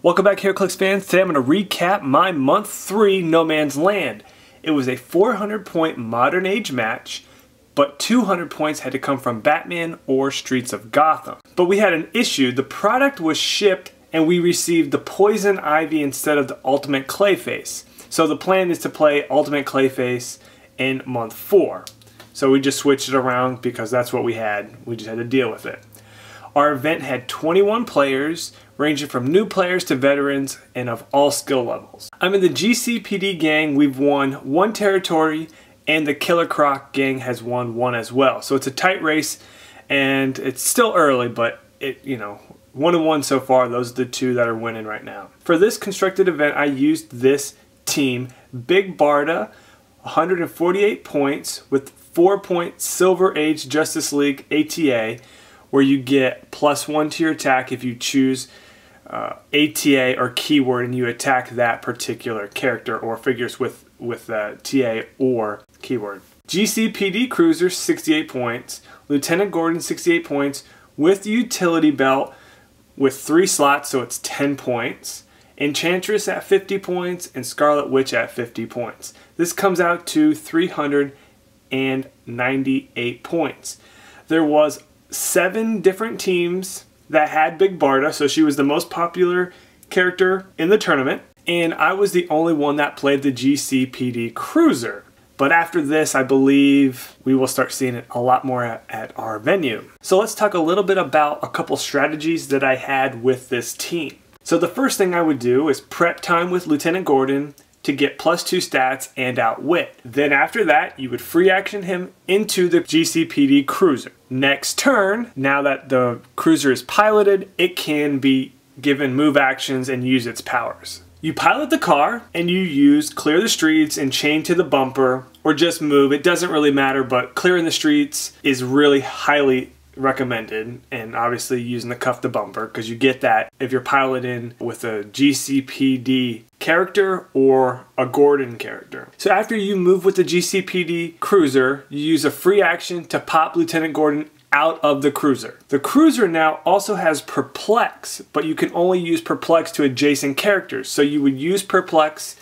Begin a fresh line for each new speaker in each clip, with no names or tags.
Welcome back, Heroclix fans. Today I'm going to recap my Month 3 No Man's Land. It was a 400-point Modern Age match, but 200 points had to come from Batman or Streets of Gotham. But we had an issue. The product was shipped and we received the Poison Ivy instead of the Ultimate Clayface. So the plan is to play Ultimate Clayface in Month 4. So we just switched it around because that's what we had. We just had to deal with it. Our event had 21 players, ranging from new players to veterans and of all skill levels. I'm in the GCPD gang. We've won 1 territory, and the Killer Croc gang has won 1 as well. So it's a tight race, and it's still early, but 1-1 so far. Those are the 2 that are winning right now. For this constructed event, I used this team: Big Barda, 148 points with 4-point Silver Age Justice League ATA, where you get +1 to your attack if you choose ATA or keyword and you attack that particular character or figures with TA or keyword. GCPD Cruiser, 68 points. Lieutenant Gordon, 68 points with the utility belt with 3 slots, so it's 10 points. Enchantress at 50 points and Scarlet Witch at 50 points. This comes out to 398 points. There was 7 different teams that had Big Barda, so she was the most popular character in the tournament, and I was the only one that played the GCPD Cruiser. But after this, I believe we will start seeing it a lot more at our venue. So let's talk a little bit about a couple strategies that I had with this team. So the first thing I would do is prep time with Lieutenant Gordon to get +2 stats and outwit. Then after that, you would free action him into the GCPD Cruiser. Next turn, now that the Cruiser is piloted, it can be given move actions and use its powers. You pilot the car and you use clear the streets and chain to the bumper, or just move. It doesn't really matter, but clearing the streets is really highly recommended, and obviously using the cuff the bumper, because you get that if you're piloting with a GCPD character or a Gordon character. So after you move with the GCPD Cruiser, you use a free action to pop Lieutenant Gordon out of the Cruiser. The Cruiser now also has Perplex, but you can only use Perplex to adjacent characters. So you would use Perplex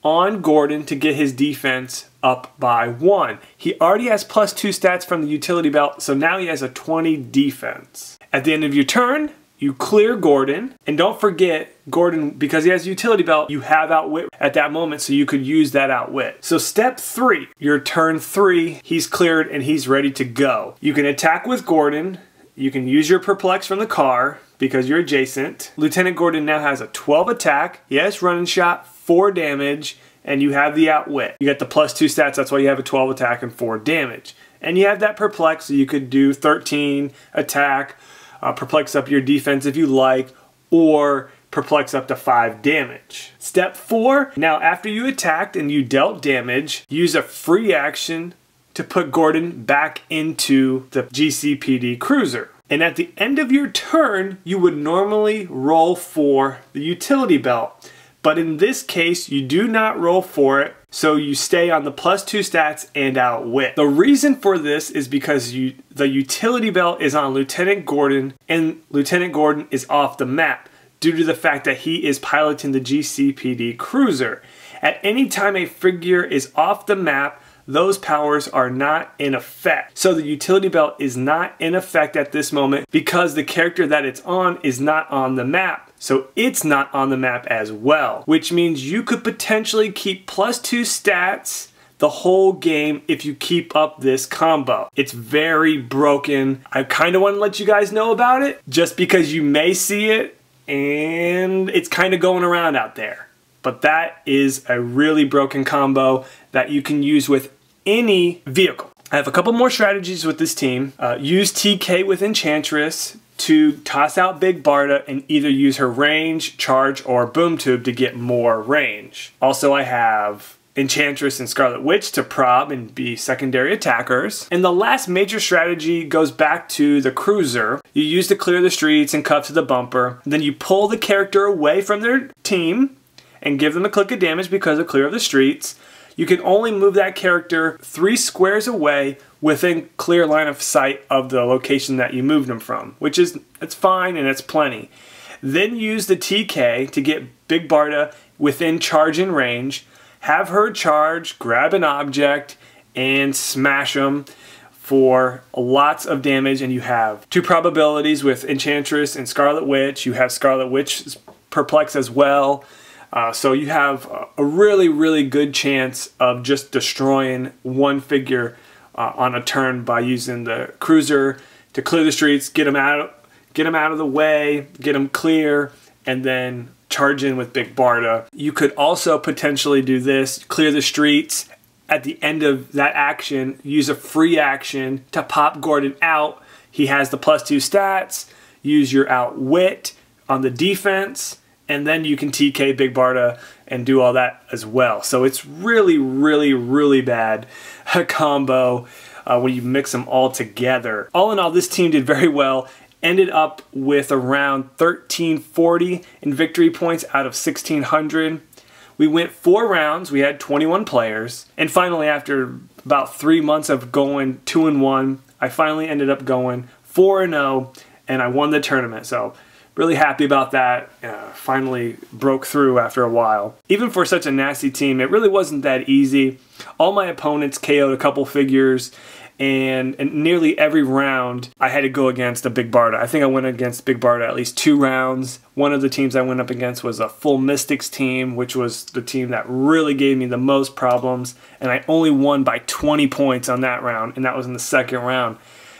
on Gordon to get his defense up by 1. He already has +2 stats from the utility belt, so now he has a 20 defense. At the end of your turn, you clear Gordon, and don't forget, Gordon, because he has utility belt, you have outwit at that moment, so you could use that outwit. So step 3, your turn 3, he's cleared and he's ready to go. You can attack with Gordon, you can use your Perplex from the car because you're adjacent. Lieutenant Gordon now has a 12 attack, he has running shot, 4 damage, and you have the outwit. You get the +2 stats, that's why you have a 12 attack and 4 damage. And you have that Perplex, so you could do 13 attack, Perplex up your defense if you like, or Perplex up to 5 damage. Step 4, now after you attacked and you dealt damage, use a free action to put Gordon back into the GCPD Cruiser. And at the end of your turn, you would normally roll for the utility belt. But in this case, you do not roll for it, so you stay on the +2 stats and outwit. The reason for this is because the utility belt is on Lieutenant Gordon, and Lieutenant Gordon is off the map due to the fact that he is piloting the GCPD Cruiser. At any time a figure is off the map, those powers are not in effect. So the utility belt is not in effect at this moment because the character that it's on is not on the map. So it's not on the map as well, which means you could potentially keep +2 stats the whole game if you keep up this combo. It's very broken. I kind of want to let you guys know about it just because you may see it and it's kind of going around out there. But that is a really broken combo that you can use with any vehicle. I have a couple more strategies with this team. Use TK with Enchantress to toss out Big Barda and either use her range, charge, or boom tube to get more range. Also, I have Enchantress and Scarlet Witch to prob and be secondary attackers. And the last major strategy goes back to the Cruiser. You use to clear the streets and cuff to the bumper. Then you pull the character away from their team and give them a click of damage because of clear of the streets. You can only move that character 3 squares away within clear line of sight of the location that you moved them from, which is, it's fine and it's plenty. Then use the TK to get Big Barda within charge and range. Have her charge, grab an object, and smash them for lots of damage. And you have 2 probabilities with Enchantress and Scarlet Witch. You have Scarlet Witch Perplex as well. So you have a really, really good chance of just destroying one figure on a turn by using the cruiser to clear the streets, get them out of the way, get them clear, and then charge in with Big Barda. You could also potentially do this, clear the streets. At the end of that action, use a free action to pop Gordon out. He has the +2 stats. Use your Outwit on the defense, and then you can TK Big Barda and do all that as well. So it's really, really, really bad combo when you mix them all together. All in all, this team did very well. Ended up with around 1340 in victory points out of 1600. We went 4 rounds. We had 21 players. And finally, after about 3 months of going 2-1, I finally ended up going 4-0, and I won the tournament. So really happy about that. Finally broke through after a while. Even for such a nasty team, it really wasn't that easy. All my opponents KO'd a couple figures, and in nearly every round I had to go against a Big Barda. I think I went against Big Barda at least 2 rounds. One of the teams I went up against was a full Mystics team, which was the team that really gave me the most problems, and I only won by 20 points on that round, and that was in the 2nd round.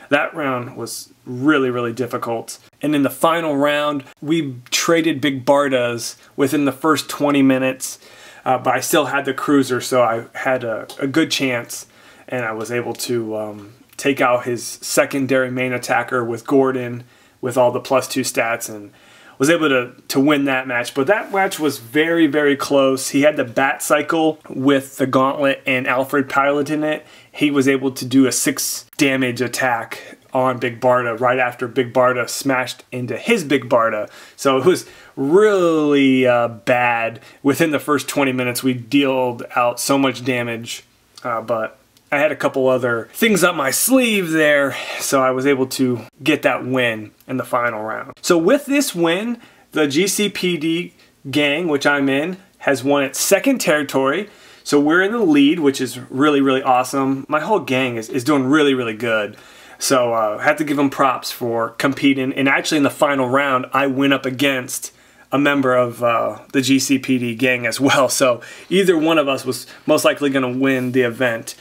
That round was really, really difficult. And in the final round, we traded Big Bardas within the first 20 minutes, but I still had the cruiser, so I had a good chance, and I was able to take out his secondary main attacker with Gordon with all the +2 stats, and was able to win that match. But that match was very, very close. He had the Bat Cycle with the Gauntlet and Alfred piloting it. He was able to do a 6 damage attack on Big Barda right after Big Barda smashed into his Big Barda. So it was really bad. Within the first 20 minutes, we dealt out so much damage, but I had a couple other things up my sleeve there, so I was able to get that win in the final round. So with this win, the GCPD gang, which I'm in, has won its 2nd territory. So we're in the lead, which is really, really awesome. My whole gang is doing really, really good. So I have to give them props for competing. And actually in the final round, I went up against a member of the GCPD gang as well. So either one of us was most likely going to win the event.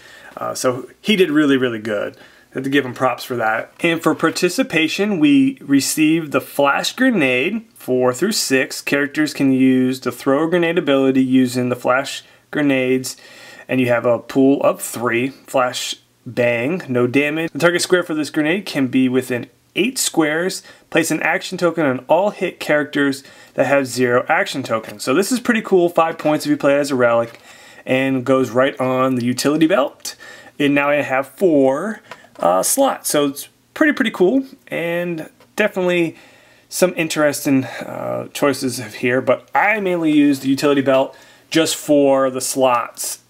So he did really, really good. I have to give him props for that. And for participation, we received the Flash Grenade. 4 through 6 characters can use the throw a grenade ability using the Flash Grenades. And you have a pool of 3. Flash Bang, no damage. The target square for this grenade can be within 8 squares. Place an action token on all hit characters that have 0 action tokens. So this is pretty cool. 5 points if you play it as a relic. And goes right on the utility belt. And now I have 4 slots. So it's pretty cool. And definitely some interesting choices here. But I mainly use the utility belt just for the slots.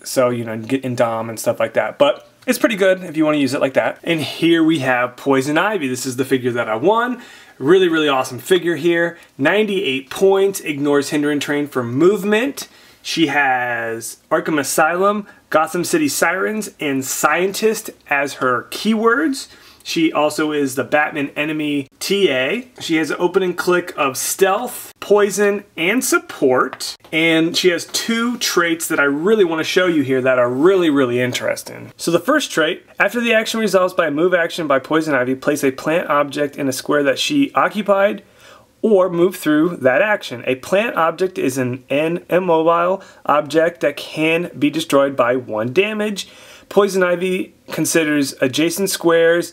So, you know, get in Dom and stuff like that. But it's pretty good if you want to use it like that. And here we have Poison Ivy. This is the figure that I won. Really, really awesome figure here. 98 points. Ignores Hindering Terrain for movement. She has Arkham Asylum, Gotham City Sirens, and Scientist as her keywords. She also is the Batman enemy TA. She has an opening click of Stealth, Poison, and Support. And she has 2 traits that I really want to show you here that are really, really interesting. So the first trait, after the action resolves by a move action by Poison Ivy, place a plant object in a square that she occupied or move through that action. A plant object is an immobile object that can be destroyed by 1 damage. Poison Ivy considers adjacent squares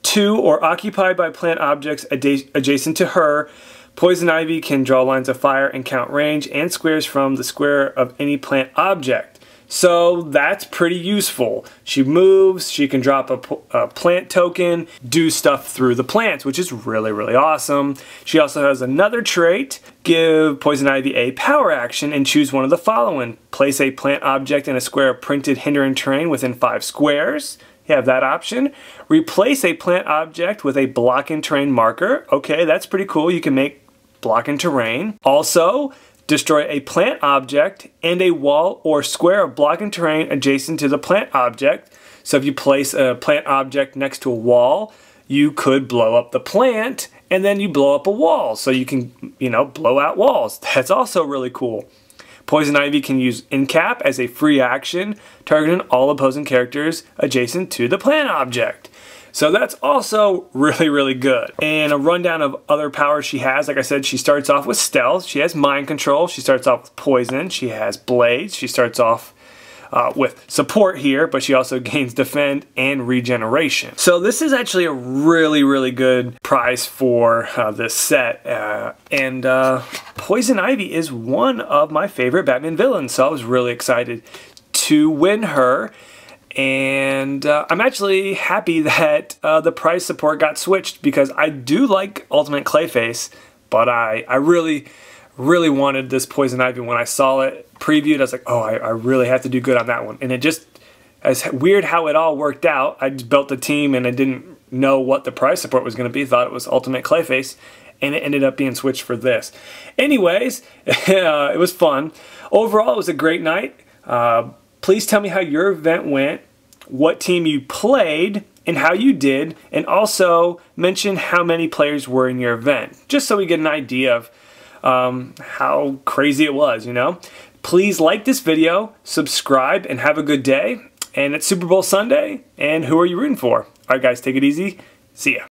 to or occupied by plant objects adjacent to her. Poison Ivy can draw lines of fire and count range and squares from the square of any plant object. So that's pretty useful. She moves, she can drop a plant token, do stuff through the plants, which is really, really awesome. She also has another trait. Give Poison Ivy a power action and choose one of the following. Place a plant object in a square of printed Hindering Terrain within 5 squares. You have that option. Replace a plant object with a block and terrain marker. Okay, that's pretty cool. You can make block and terrain. Also, destroy a plant object and a wall or square of block and terrain adjacent to the plant object. So if you place a plant object next to a wall, you could blow up the plant and then you blow up a wall. So you can, you know, blow out walls. That's also really cool. Poison Ivy can use Incap as a free action, targeting all opposing characters adjacent to the plant object. So that's also really, really good. And a rundown of other powers she has, like I said, she starts off with Stealth, she has Mind Control, she starts off with Poison, she has Blades, she starts off with Support here, but she also gains Defend and Regeneration. So this is actually a really, really good prize for this set. Poison Ivy is one of my favorite Batman villains, so I was really excited to win her. And I'm actually happy that the prize support got switched, because I do like Ultimate Clayface, but I really wanted this Poison Ivy. When I saw it previewed, I was like, oh, I really have to do good on that one. And it just, as weird how it all worked out, I just built the team and I didn't know what the prize support was going to be. Thought it was Ultimate Clayface, and it ended up being switched for this. Anyways, it was fun. Overall, it was a great night. Please tell me how your event went, what team you played, and how you did, and also mention how many players were in your event, just so we get an idea of how crazy it was, you know? Please like this video, subscribe, and have a good day. And it's Super Bowl Sunday, and who are you rooting for? All right, guys, take it easy. See ya.